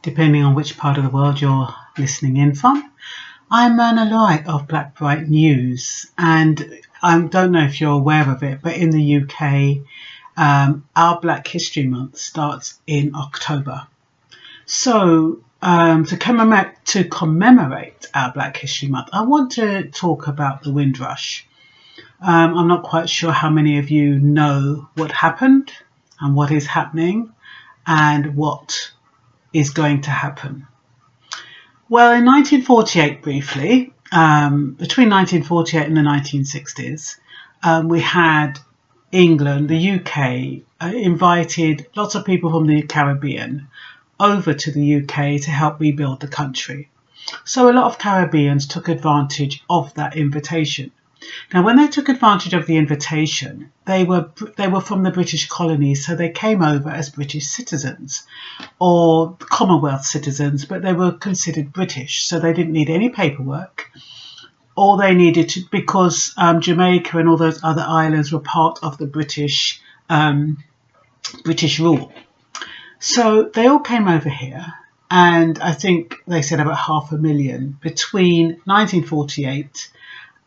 depending on which part of the world you're listening in from. I'm Myrna Lloyd of Blackbright News, and I don't know if you're aware of it, but in the UK, our Black History Month starts in October. So to commemorate our Black History Month, I want to talk about the Windrush. I'm not quite sure how many of you know what happened and what is happening and what is going to happen. Well, in 1948, briefly, between 1948 and the 1960s, we had England, the UK, invited lots of people from the Caribbean over to the UK to help rebuild the country. So a lot of Caribbeans took advantage of that invitation. Now, when they took advantage of the invitation, they were from the British colonies, so they came over as British citizens or Commonwealth citizens, but they were considered British, so they didn't need any paperwork. All they needed to, because Jamaica and all those other islands were part of the British rule. So they all came over here, and I think they said about 500,000 between 1948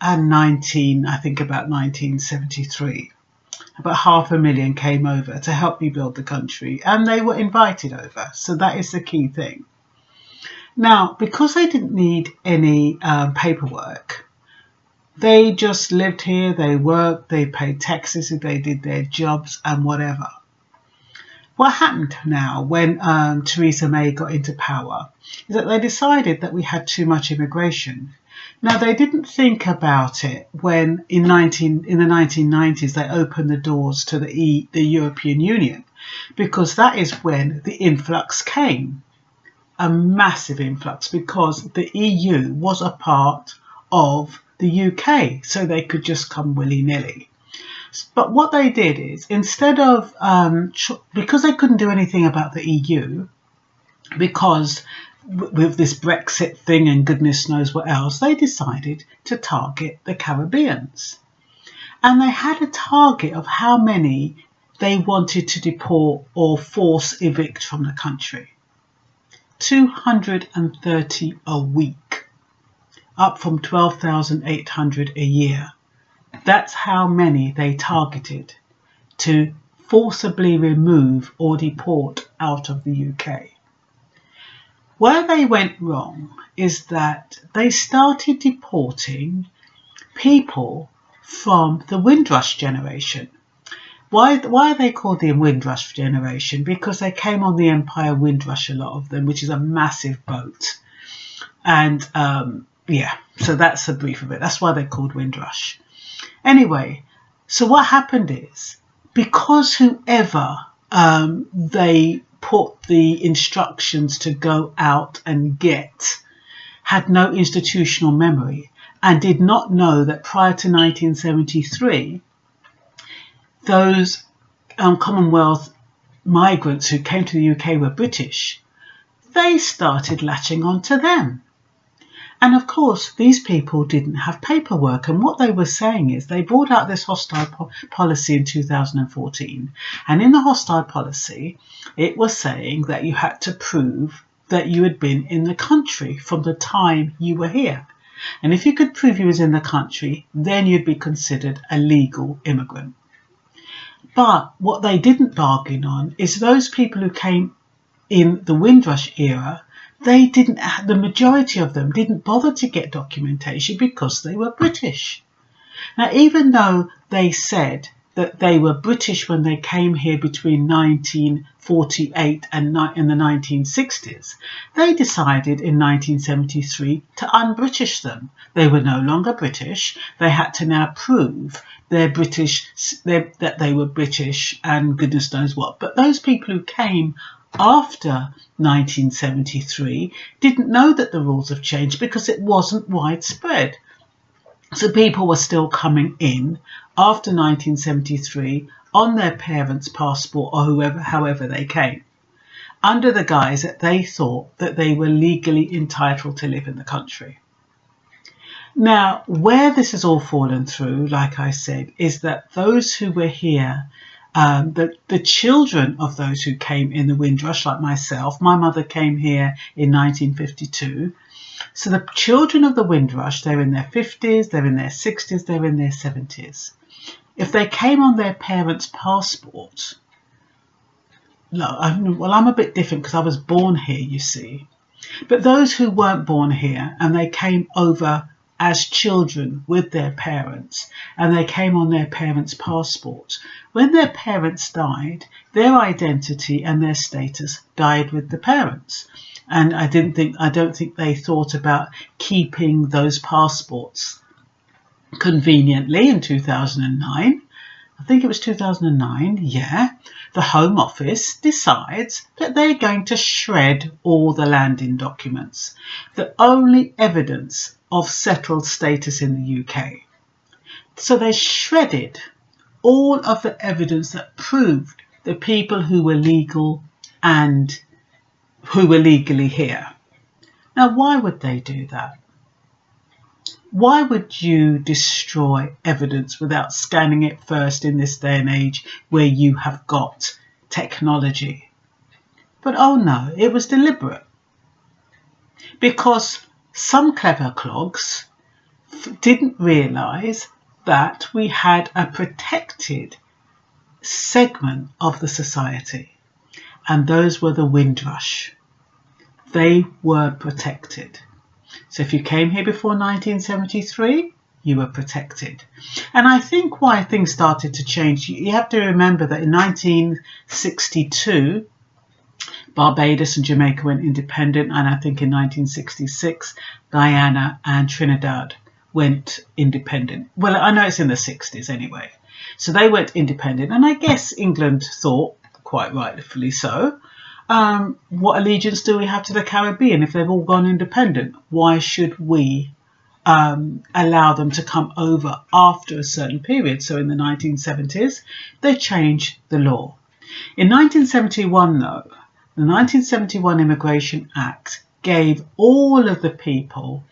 and about 1973. About 500,000 came over to help rebuild the country, and they were invited over. So that is the key thing. Now, because they didn't need any paperwork, they just lived here, they worked, they paid taxes, they did their jobs and whatever. What happened now when Theresa May got into power is that they decided that we had too much immigration. Now, they didn't think about it when in the 1990s they opened the doors to the European Union, because that is when the influx came, a massive influx, because the EU was a part of the UK, so they could just come willy-nilly. But what they did is, instead of, because they couldn't do anything about the EU, because with this Brexit thing and goodness knows what else, they decided to target the Caribbeans. And they had a target of how many they wanted to deport or force evict from the country. 230 a week, up from 12,800 a year. That's how many they targeted to forcibly remove or deport out of the UK. Where they went wrong is that they started deporting people from the Windrush generation. Why are they called the Windrush generation? Because they came on the Empire Windrush, a lot of them, which is a massive boat. And yeah, so that's the brief of it. That's why they're called Windrush. Anyway, so what happened is, because whoever they put the instructions to go out and get had no institutional memory and did not know that prior to 1973, those Commonwealth migrants who came to the UK were British, they started latching on to them. And of course, these people didn't have paperwork. And what they were saying is they brought out this hostile policy in 2014. And in the hostile policy, it was saying that you had to prove that you had been in the country from the time you were here. And if you could prove you was in the country, then you'd be considered a legal immigrant. But what they didn't bargain on is those people who came in the Windrush era, the majority of them didn't bother to get documentation because they were British. Now, even though they said that they were British when they came here between 1948 and in the 1960s, they decided in 1973 to un-British them. They were no longer British. They had to now prove that they were British and goodness knows what. But those people who came after 1973 didn't know that the rules have changed because it wasn't widespread. So people were still coming in after 1973 on their parents' passport or however they came, under the guise that they thought that they were legally entitled to live in the country. Now, where this has all fallen through, like I said, is that those who were here the children of those who came in the Windrush, like myself. My mother came here in 1952. So the children of the Windrush, they're in their 50s, they're in their 60s, they're in their 70s. If they came on their parents' passport, well, I'm a bit different because I was born here, you see. But those who weren't born here and they came over as children with their parents and they came on their parents' passport, when their parents died, their identity and their status died with the parents. And I don't think they thought about keeping those passports. Conveniently, in 2009, I think it was 2009, yeah, the Home Office decides that they're going to shred all the landing documents, the only evidence of settled status in the UK. So they shredded all of the evidence that proved the people who were legal and who were legally here. Now, why would they do that? Why would you destroy evidence without scanning it first in this day and age where you have got technology? But oh no, it was deliberate. Because some clever clogs didn't realise that we had a protected segment of the society, and those were the Windrush. They were protected. So if you came here before 1973, you were protected. And I think why things started to change, you have to remember that in 1962, Barbados and Jamaica went independent, and I think in 1966, Guyana and Trinidad went independent. Well, I know it's in the 60s anyway. So they went independent, and I guess England thought, quite rightfully so, what allegiance do we have to the Caribbean if they've all gone independent? Why should we allow them to come over after a certain period? So in the 1970s, they changed the law. In 1971, though, the 1971 Immigration Act gave all of the people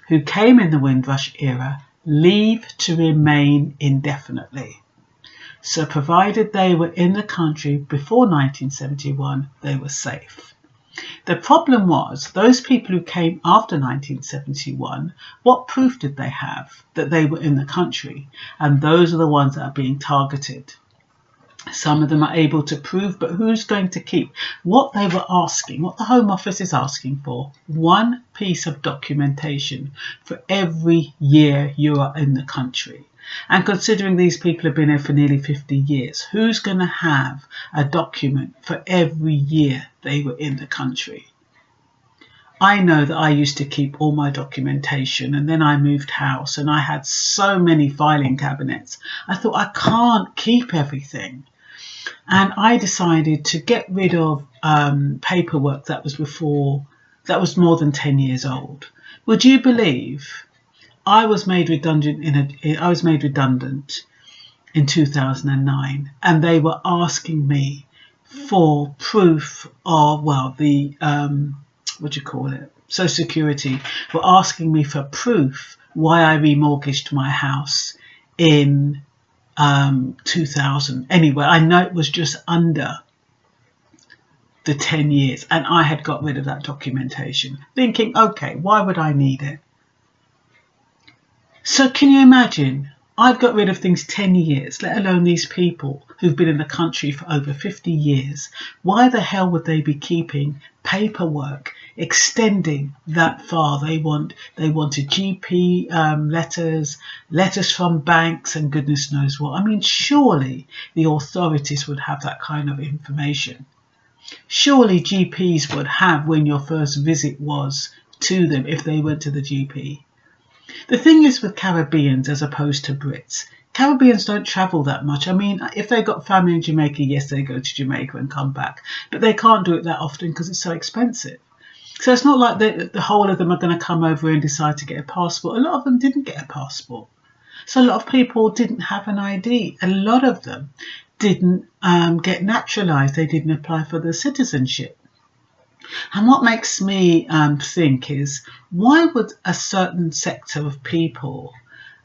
who came in the Windrush era leave to remain indefinitely. So provided they were in the country before 1971, they were safe. The problem was those people who came after 1971, what proof did they have that they were in the country? And those are the ones that are being targeted. Some of them are able to prove, but who's going to keep? What they were asking, what the Home Office is asking for, one piece of documentation for every year you are in the country. And considering these people have been here for nearly 50 years, who's going to have a document for every year they were in the country? I know that I used to keep all my documentation, and then I moved house and I had so many filing cabinets. I thought I can't keep everything. And I decided to get rid of paperwork that was more than 10 years old. Would you believe I was made redundant in 2009, and they were asking me for proof of, well, the Social Security were asking me for proof why I remortgaged my house in 2000. Anyway, I know it was just under the 10 years, and I had got rid of that documentation, thinking, okay, why would I need it? So can you imagine? I've got rid of things 10 years, let alone these people who've been in the country for over 50 years. Why the hell would they be keeping paperwork extending that far? They wanted GP letters from banks, and goodness knows what. I mean, surely the authorities would have that kind of information. Surely GPs would have when your first visit was to them if they went to the GP. The thing is with Caribbeans as opposed to Brits, Caribbeans don't travel that much. I mean, if they got family in Jamaica, yes, they go to Jamaica and come back. But they can't do it that often because it's so expensive. So it's not like the whole of them are going to come over and decide to get a passport. A lot of them didn't get a passport. So a lot of people didn't have an ID. A lot of them didn't get naturalised. They didn't apply for the citizenship. And what makes me think is, why would a certain sector of people,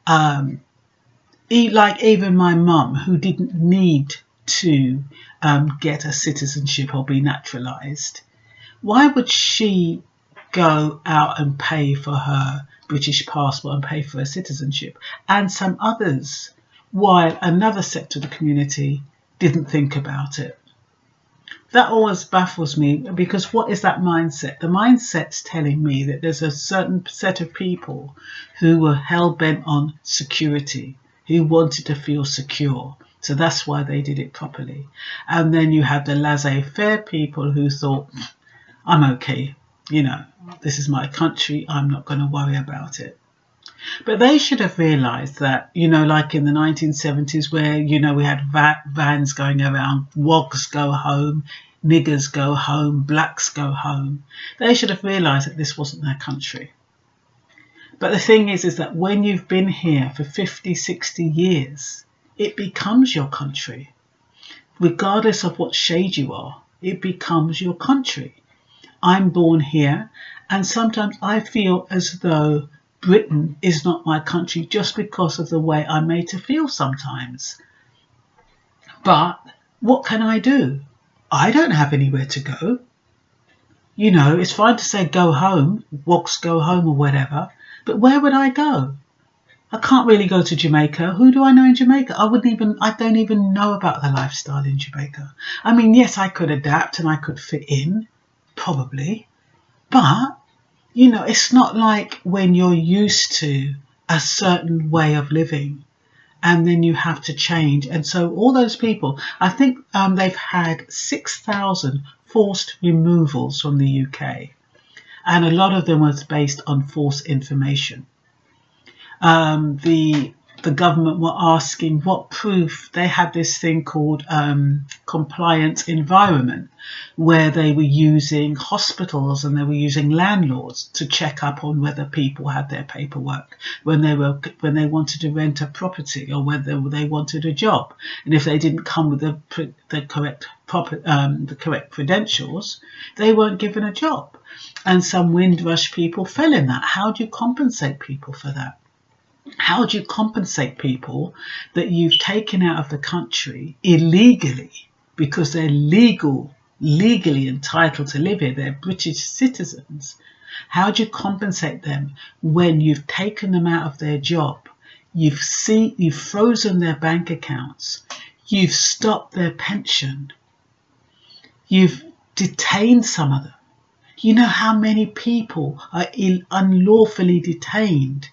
like even my mum, who didn't need to get a citizenship or be naturalised, why would she go out and pay for her British passport and pay for her citizenship, and some others, while another sector of the community didn't think about it? That always baffles me, because what is that mindset? The mindset's telling me that there's a certain set of people who were hell-bent on security, who wanted to feel secure. So that's why they did it properly. And then you have the laissez-faire people who thought, I'm okay, you know, this is my country, I'm not going to worry about it. But they should have realised that, you know, like in the 1970s where, you know, we had vans going around, wogs go home, niggers go home, blacks go home. They should have realised that this wasn't their country. But the thing is that when you've been here for 50, 60 years, it becomes your country. Regardless of what shade you are, it becomes your country. I'm born here, and sometimes I feel as though Britain is not my country just because of the way I'm made to feel sometimes. But what can I do? I don't have anywhere to go. You know, it's fine to say go home, wogs go home or whatever, but where would I go? I can't really go to Jamaica. Who do I know in Jamaica? I don't even know about the lifestyle in Jamaica. I mean, yes, I could adapt and I could fit in, probably, but you know, it's not like when you're used to a certain way of living and then you have to change. And so all those people, I think they've had 6,000 forced removals from the UK. And a lot of them was based on false information. The government were asking what proof. They had this thing called compliance environment, where they were using hospitals and they were using landlords to check up on whether people had their paperwork when they wanted to rent a property or whether they wanted a job. And if they didn't come with the correct credentials, they weren't given a job. And some Windrush people fell in that. How do you compensate people for that? How do you compensate people that you've taken out of the country illegally because they're legally entitled to live here? They're British citizens. How do you compensate them when you've taken them out of their job? You've frozen their bank accounts. You've stopped their pension. You've detained some of them. You know how many people are unlawfully detained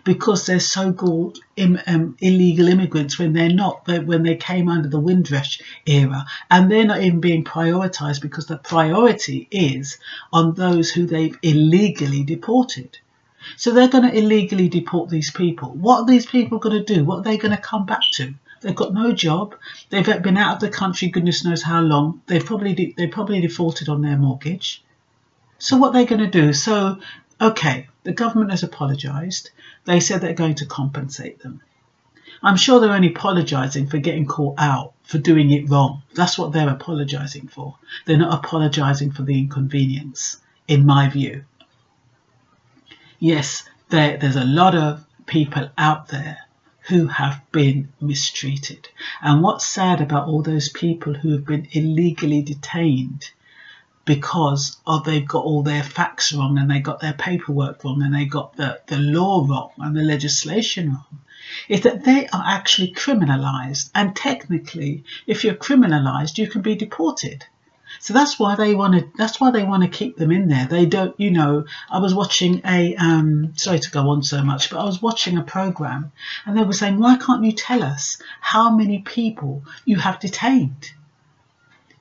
because they're so-called illegal immigrants when they're not, when they came under the Windrush era, and they're not even being prioritised because the priority is on those who they've illegally deported. So they're going to illegally deport these people. What are these people going to do? What are they going to come back to? They've got no job. They've been out of the country goodness knows how long. They probably defaulted on their mortgage. So what are they going to do? So, okay, the government has apologised. They said they're going to compensate them. I'm sure they're only apologising for getting caught out, for doing it wrong. That's what they're apologising for. They're not apologising for the inconvenience, in my view. Yes, there's a lot of people out there who have been mistreated. And what's sad about all those people who have been illegally detained because they've got all their facts wrong and they got their paperwork wrong and they got the law wrong and the legislation wrong, is that they are actually criminalised. And technically, if you're criminalised, you can be deported. So that's why they want to keep them in there. They don't, you know, I was watching sorry to go on so much, but I was watching a programme and they were saying, why can't you tell us how many people you have detained,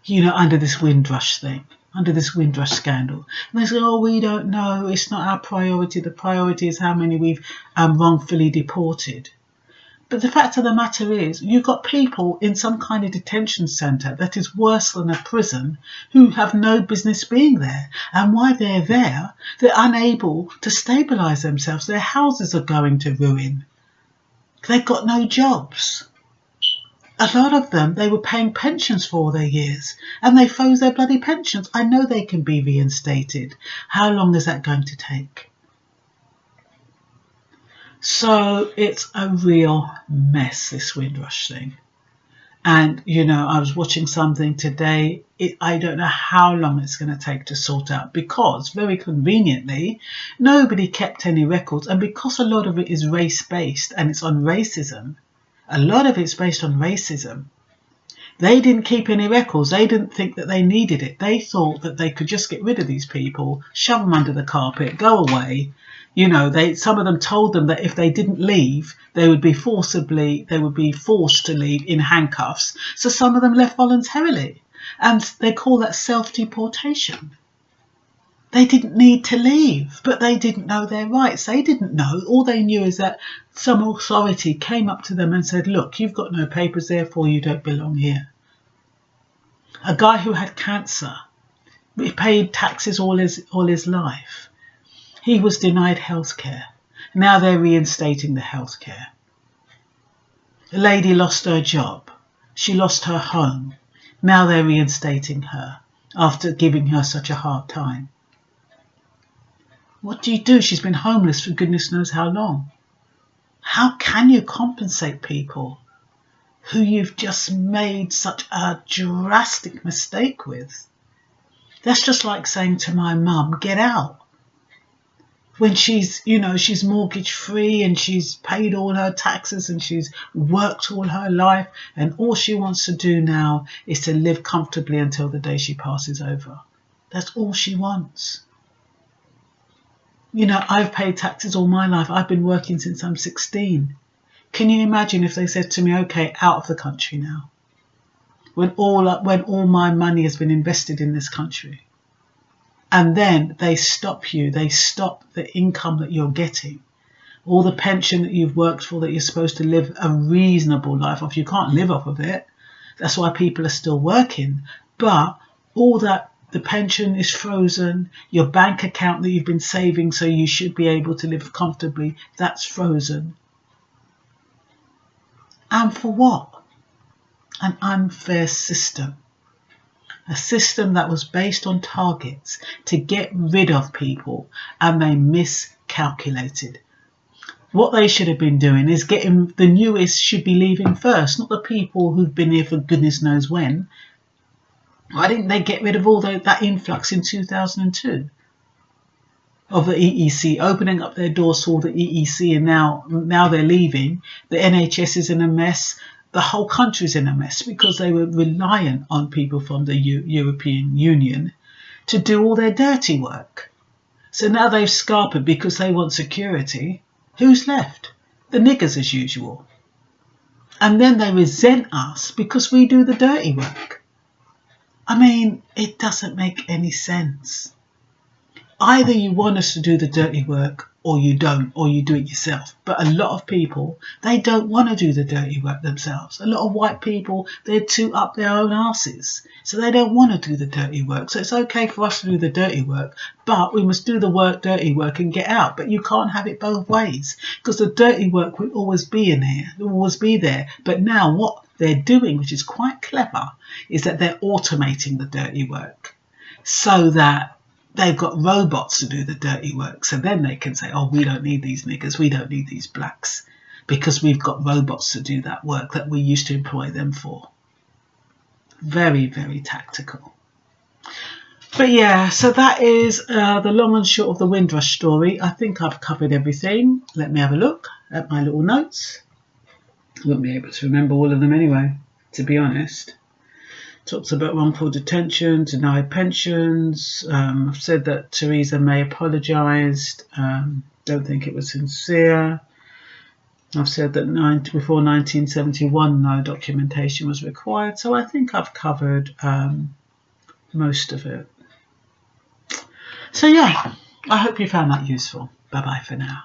you know, under this Windrush thing, under this Windrush scandal? And they say, oh, we don't know, it's not our priority. The priority is how many we've wrongfully deported. But the fact of the matter is, you've got people in some kind of detention centre that is worse than a prison who have no business being there. And while they're there, they're unable to stabilise themselves. Their houses are going to ruin. They've got no jobs. A lot of them, they were paying pensions for all their years and they froze their bloody pensions. I know they can be reinstated. How long is that going to take? So it's a real mess, this Windrush thing. And, you know, I was watching something today. I don't know how long it's going to take to sort out, because very conveniently, nobody kept any records. And because a lot of it is race-based and it's on racism, a lot of it's based on racism, they didn't keep any records. They didn't think that they needed it. They thought that they could just get rid of these people, shove them under the carpet, go away. You know, some of them told them that if they didn't leave, they would be forced to leave in handcuffs. So some of them left voluntarily, and they call that self-deportation. They didn't need to leave, but they didn't know their rights. They didn't know. All they knew is that some authority came up to them and said, look, you've got no papers, therefore you don't belong here. A guy who had cancer, he paid taxes all his life. He was denied health care. Now they're reinstating the health care. A lady lost her job. She lost her home. Now they're reinstating her after giving her such a hard time. What do you do? She's been homeless for goodness knows how long. How can you compensate people who you've just made such a drastic mistake with? That's just like saying to my mum, get out. When she's, you know, she's mortgage free and she's paid all her taxes and she's worked all her life, and all she wants to do now is to live comfortably until the day she passes over. That's all she wants. You know, I've paid taxes all my life. I've been working since I'm 16. Can you imagine if they said to me, okay, out of the country now, when all my money has been invested in this country? And then they stop you. They stop the income that you're getting. All the pension that you've worked for, that you're supposed to live a reasonable life off. You can't live off of it. That's why people are still working. But all that, the pension is frozen. Your bank account that you've been saving so you should be able to live comfortably, that's frozen. And for what? An unfair system. A system that was based on targets to get rid of people, and they miscalculated. What they should have been doing is getting the newest should be leaving first, not the people who've been here for goodness knows when. Why didn't they get rid of all that influx in 2002 of the EEC, opening up their doors to all the EEC, and now they're leaving. The NHS is in a mess. The whole country's in a mess because they were reliant on people from the European Union to do all their dirty work. So now they've scarpered because they want security. Who's left? The niggers as usual. And then they resent us because we do the dirty work. I mean, it doesn't make any sense. Either you want us to do the dirty work or you don't, or you do it yourself. But a lot of people, they don't want to do the dirty work themselves. A lot of white people, they're too up their own asses. So they don't want to do the dirty work. So it's okay for us to do the dirty work, but we must do the dirty work and get out. But you can't have it both ways, because the dirty work will always be in here, it will always be there. But now what they're doing, which is quite clever, is that they're automating the dirty work so that they've got robots to do the dirty work. So then they can say, oh, we don't need these niggers, we don't need these blacks, because we've got robots to do that work that we used to employ them for. Very, very tactical. But yeah, so that is the long and short of the Windrush story. I think I've covered everything. Let me have a look at my little notes. I wouldn't be able to remember all of them anyway, to be honest. Talks about wrongful detention, denied pensions. I've said that Theresa May apologised. Don't think it was sincere. I've said that before 1971, no documentation was required. So I think I've covered most of it. So yeah, I hope you found that useful. Bye-bye for now.